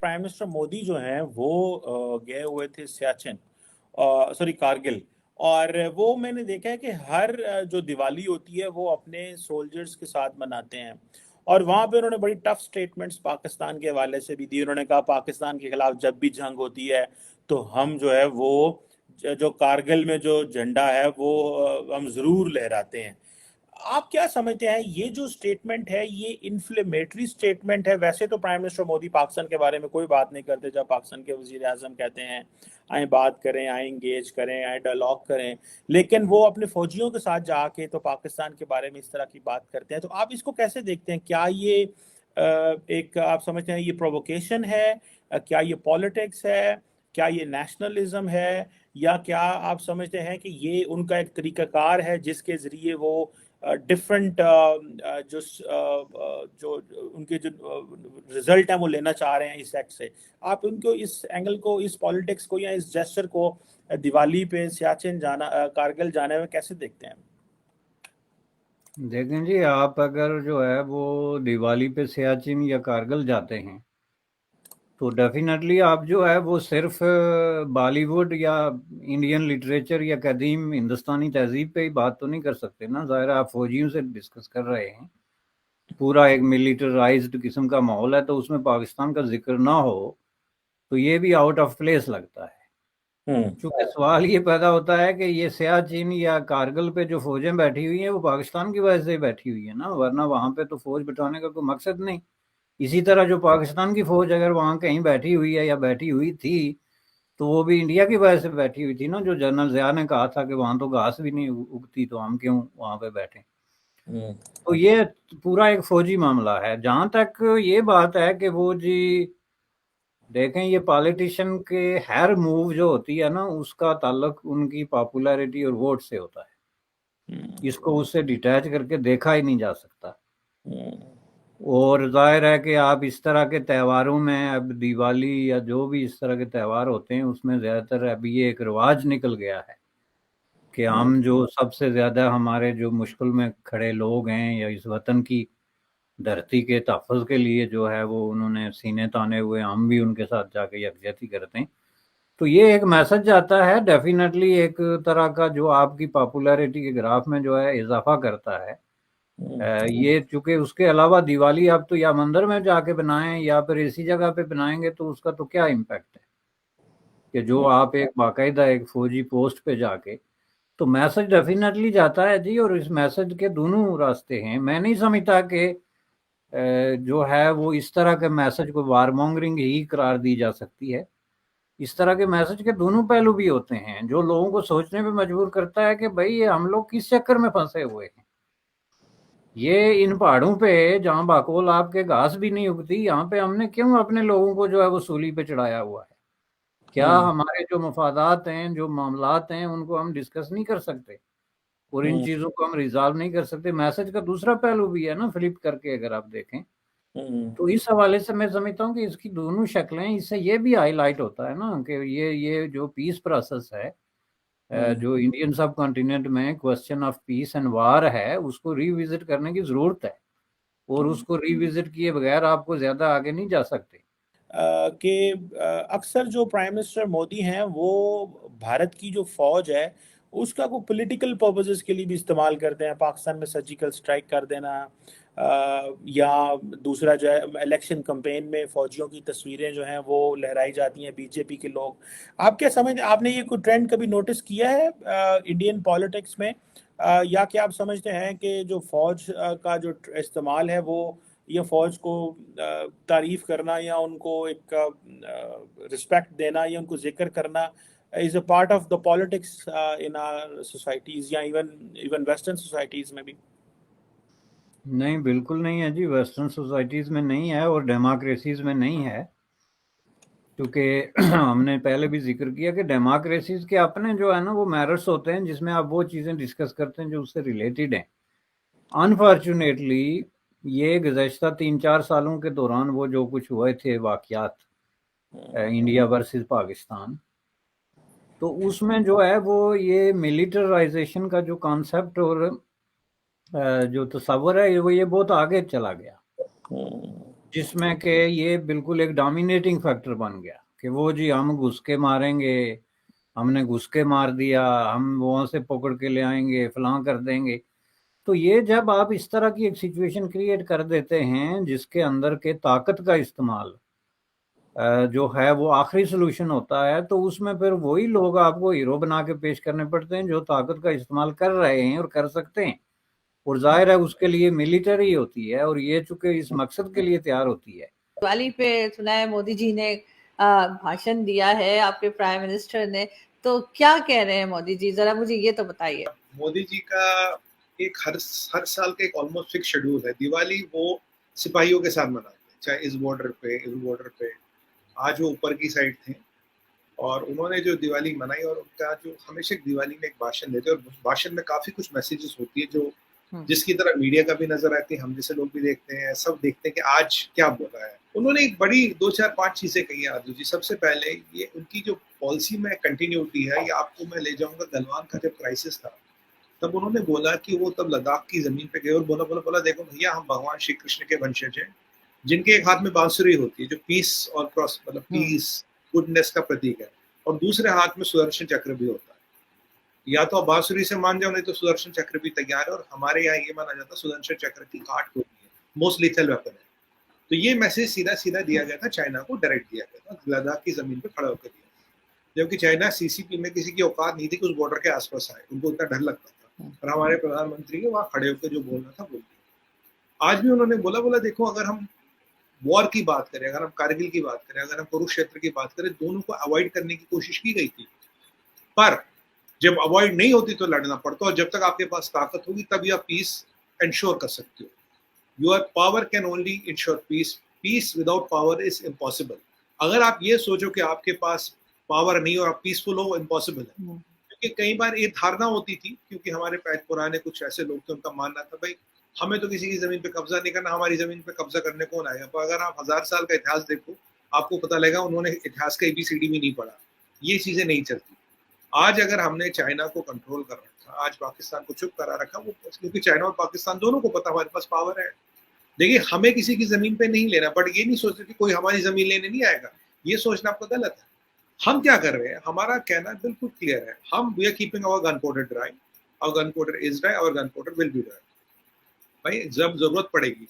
Prime minister Modi जो हैं वो गए हुए थे सियाचिन, सॉरी कारगिल। और वो मैंने देखा है कि हर जो दिवाली होती है वो अपने सोल्जर्स के साथ मनाते हैं। और वहाँ पे उन्होंने बड़ी टफ स्टेटमेंट्स पाकिस्तान के हवाले से भी दी। उन्होंने कहा पाकिस्तान के खिलाफ जब भी जंग होती है तो हम जो है वो जो कारगिल में जो झंडा है वो हम जरूर लहराते हैं। आप क्या समझते हैं ये जो स्टेटमेंट है ये इन्फ्लेमेटरी स्टेटमेंट है? वैसे तो प्राइम मिनिस्टर मोदी पाकिस्तान के बारे में कोई बात नहीं करते। जब पाकिस्तान के वजीर आजम कहते हैं आए बात करें, आए इंगेज करें, आए डायलॉग करें, लेकिन वो अपने फौजियों के साथ जाके तो पाकिस्तान के बारे में इस तरह की बात करते हैं। तो आप इसको कैसे देखते हैं? क्या ये एक आप समझते हैं ये प्रोवोकेशन है? क्या ये पॉलिटिक्स है? क्या ये नेशनलिज्म है? या क्या आप समझते हैं कि ये उनका एक तरीकाकार है जिसके जरिए वो डिफरेंट जो जो उनके जो रिजल्ट हैं वो लेना चाह रहे हैं इस एक्ट से? आप उनको इस एंगल को, इस पॉलिटिक्स को या इस जेस्चर को दिवाली पे सियाचिन जाना, कारगिल जाने में कैसे देखते हैं? देखें जी, आप अगर जो है वो दिवाली पे सियाचिन या कारगिल जाते हैं तो डेफिनेटली आप जो है वो सिर्फ बॉलीवुड या इंडियन लिटरेचर या कदीम हिंदुस्तानी तहजीब पे ही बात तो नहीं कर सकते ना। ज़ाहिर है आप फौजियों से डिस्कस कर रहे हैं, पूरा एक मिलिटराइज्ड किस्म का माहौल है, तो उसमें पाकिस्तान का जिक्र ना हो तो ये भी आउट ऑफ प्लेस लगता है। हम्म। चूंकि सवाल ये पैदा होता है कि ये सियाचिन या कारगिल पे जो फौजें बैठी हुई हैं वो पाकिस्तान की वजह से ही बैठी हुई है ना, वरना वहां पे तो फौज बिठाने का कोई मकसद नहीं। इसी तरह जो पाकिस्तान की फौज अगर वहां कहीं बैठी हुई है या बैठी हुई थी तो वो भी इंडिया की वजह से बैठी हुई थी ना। जो जनरल ज़िया ने कहा था कि वहां तो घास भी नहीं उगती तो हम क्यों वहां पे बैठे। हम्म। तो ये पूरा एक फौजी मामला है। जहां तक ये बात है कि वो जी देखें, ये पॉलिटिशियन के हर मूव जो होती है ना उसका ताल्लुक उनकी पॉपुलैरिटी और वोट से होता है। इसको उससे डिटैच करके देखा ही नहीं जा सकता। हम्म। और जाहिर है कि आप इस तरह के त्योहारों में, अब दिवाली या जो भी इस तरह के त्यौहार होते हैं उसमें ज़्यादातर अभी ये एक रिवाज निकल गया है कि हम जो सबसे ज़्यादा हमारे जो मुश्किल में खड़े लोग हैं या इस वतन की धरती के तहफ़्फ़ुज़ के लिए जो है वो उन्होंने सीने ताने हुए, हम भी उनके साथ जाके यकजहती करते हैं। तो ये एक मैसेज जाता है, डेफिनेटली एक तरह का जो आपकी पॉपुलैरिटी के ग्राफ में जो है इजाफा करता है। ये चूंकि उसके अलावा दिवाली आप तो या मंदिर में जाके बनाएं या फिर इसी जगह पे बनाएंगे तो उसका तो क्या इम्पैक्ट है कि जो आप एक बाकायदा एक फौजी पोस्ट पे जाके, तो मैसेज डेफिनेटली जाता है जी। और इस मैसेज के दोनों रास्ते हैं। मैं नहीं समझता कि जो है वो इस तरह के मैसेज को वारमोंगरिंग ही करार दी जा सकती है। इस तरह के मैसेज के दोनों पहलू भी होते हैं जो लोगों को सोचने पे मजबूर करता है कि भाई ये हम लोग किस चक्कर में फंसे हुए हैं। ये इन पहाड़ों पे जहाँ बाकोल आपके घास भी नहीं उगती, यहाँ पे हमने क्यों अपने लोगों को जो है वो सूली पे चढ़ाया हुआ है? क्या हमारे जो मफादात हैं, जो मामलात हैं, उनको हम डिस्कस नहीं कर सकते और इन चीज़ों को हम रिजॉल्व नहीं कर सकते? मैसेज का दूसरा पहलू भी है ना, फ्लिप करके अगर आप देखें तो इस हवाले से मैं समझता हूँ कि इसकी दोनों शक्लें, इससे ये भी हाईलाइट होता है ना कि ये जो पीस प्रोसेस है, जो इंडियन सब कॉन्टिनेंट में क्वेश्चन ऑफ पीस एंड वार है, उसको रिविजिट करने की जरूरत है। और उसको रिविजिट किए बगैर आपको ज्यादा आगे नहीं जा सकते। कि अक्सर जो प्राइम मिनिस्टर मोदी हैं वो भारत की जो फौज है उसका को पॉलिटिकल पर्पसेस के लिए भी इस्तेमाल करते हैं। पाकिस्तान में सर्जिकल स्ट्राइक कर देना, या दूसरा जो है इलेक्शन कैंपेन में फौजियों की तस्वीरें जो हैं वो लहराई जाती हैं बीजेपी के लोग। आप क्या समझ, आपने ये कोई ट्रेंड कभी नोटिस किया है इंडियन पॉलिटिक्स में? या क्या आप समझते हैं कि जो फौज का जो इस्तेमाल है वो, या फौज को तारीफ करना या उनको एक रिस्पेक्ट देना या उनको जिक्र करना is a part of the politics in our societies या इवन इवन वेस्टर्न सोसाइटीज में भी? नहीं, बिल्कुल नहीं है जी। वेस्टर्न सोसाइटीज में नहीं है और डेमोक्रेसीज में नहीं है। क्योंकि हमने पहले भी जिक्र किया कि डेमोक्रेसीज के अपने जो है ना वो मेरिट्स होते हैं जिसमें आप वो चीज़ें डिस्कस करते हैं जो उससे रिलेटेड हैं। अनफॉर्चुनेटली ये गुज़श्ता 3-4 सालों के दौरान वो जो कुछ हुए थे वाक़यात, इंडिया वर्सेस पाकिस्तान, तो उसमें जो है वो ये मिलिटराइजेशन का जो कॉन्सेप्ट और जो तस्वर है वो ये बहुत आगे चला गया। जिसमें कि ये बिल्कुल एक डोमिनेटिंग फैक्टर बन गया कि वो जी हम घुस के मारेंगे, हमने घुस के मार दिया, हम वहां से पकड़ के ले आएंगे, फलां कर देंगे। तो ये जब आप इस तरह की एक सिचुएशन क्रिएट कर देते हैं जिसके अंदर के ताकत का इस्तेमाल जो है वो आखिरी सोल्यूशन होता है, तो उसमें फिर वही लोग आपको हीरो बना के पेश करने पड़ते हैं जो ताकत का इस्तेमाल कर रहे हैं और कर सकते हैं। और जाहिर है उसके लिए मिलिट्री होती है, और ये चूंकि इस मकसद के लिए तैयार होती है। दिवाली पे सुना है मोदी जी ने भाषण दिया है, आपके प्राइम मिनिस्टर ने, तो क्या कह रहे हैं मोदी जी, जरा मुझे ये तो बताइए। मोदी जी का एक हर साल का एक ऑलमोस्ट फिक्स शेड्यूल है। दिवाली वो सिपाहियों के साथ मनाते हैं, चाहे इस बॉर्डर पे। आज वो ऊपर की साइड थे और उन्होंने जो दिवाली मनाई, और उनका जो हमेशा दिवाली में एक भाषण देते हैं, और भाषण में काफी कुछ मैसेजेस होती है जो जिसकी तरह मीडिया का भी नजर आती है, हम जैसे लोग भी देखते हैं, सब देखते हैं कि आज क्या बोला है। उन्होंने एक बड़ी 2-4-5 चीजें कही है आदू जी। सबसे पहले ये उनकी जो पॉलिसी में कंटिन्यूटी है, ये आपको मैं ले जाऊंगा गलवान का जब क्राइसिस था, तब उन्होंने बोला कि वो तब लद्दाख की जमीन पे गए और बोला देखो भैया, हम भगवान श्री कृष्ण के वंशज हैं, जिनके एक हाथ में बांसुरी होती है जो पीस और क्रॉस मतलब पीस गुडनेस का प्रतीक है, और दूसरे हाथ में सुदर्शन चक्र भी होता है। या तो आप बांसुरी से मान जाओ, नहीं तो सुदर्शन चक्र भी तैयार है, और हमारे यहाँ ये माना जाता है सुदर्शन चक्र की काट होती है, मोस्ट लीथल वेपन है। तो ये मैसेज सीधा सीधा दिया गया था, चाइना को डायरेक्ट दिया गया था, लद्दाख की जमीन पे खड़ा होकर दिया, जबकि चाइना सीसीपी में किसी की औकात नहीं थी कि उस बॉर्डर के आसपास आए, उनको इतना डर लगता था, और हमारे प्रधानमंत्री ने वहां खड़े होकर जो बोलना था बोल दिया। आज भी उन्होंने बोला देखो, अगर हम वॉर की बात करें, अगर हम कारगिल की बात करें, अगर हम कुरुक्षेत्र की बात करें, दोनों को अवॉइड करने की कोशिश की गई थी, पर जब अवॉइड नहीं होती तो लड़ना पड़ता, और जब तक आपके पास ताकत होगी तभी आप पीस इंश्योर कर सकते हो। Your power can only ensure peace, peace without power is impossible. अगर आप ये सोचो कि आपके पास पावर नहीं और आप पीसफुल हो, इम्पॉसिबल है। क्योंकि कई बार ये धारणा होती थी, क्योंकि हमारे पुराने कुछ ऐसे लोग थे, उनका मानना था भाई हमें तो किसी की जमीन पे कब्जा नहीं करना, हमारी जमीन पे कब्जा करने कौन आएगा। पर अगर आप 1000 साल का इतिहास देखो, आपको पता लगेगा उन्होंने इतिहास का ABCD भी नहीं पढ़ा, ये चीजें नहीं चलती। आज अगर हमने चाइना को कंट्रोल कर रखा, आज पाकिस्तान को चुप करा रखा, वो क्योंकि चाइना और पाकिस्तान दोनों को पता हमारे पास पावर है। देखिए, हमें किसी की जमीन पे नहीं लेना, बट ये नहीं सोचते कि कोई हमारी जमीन लेने नहीं आएगा, ये सोचना आपको गलत है। हम क्या कर रहे हैं, हमारा कहना बिल्कुल क्लियर है, हम we are keeping our gunpowder dry, our gunpowder is dry, our gunpowder will be dry. भाई जब जरूरत पड़ेगी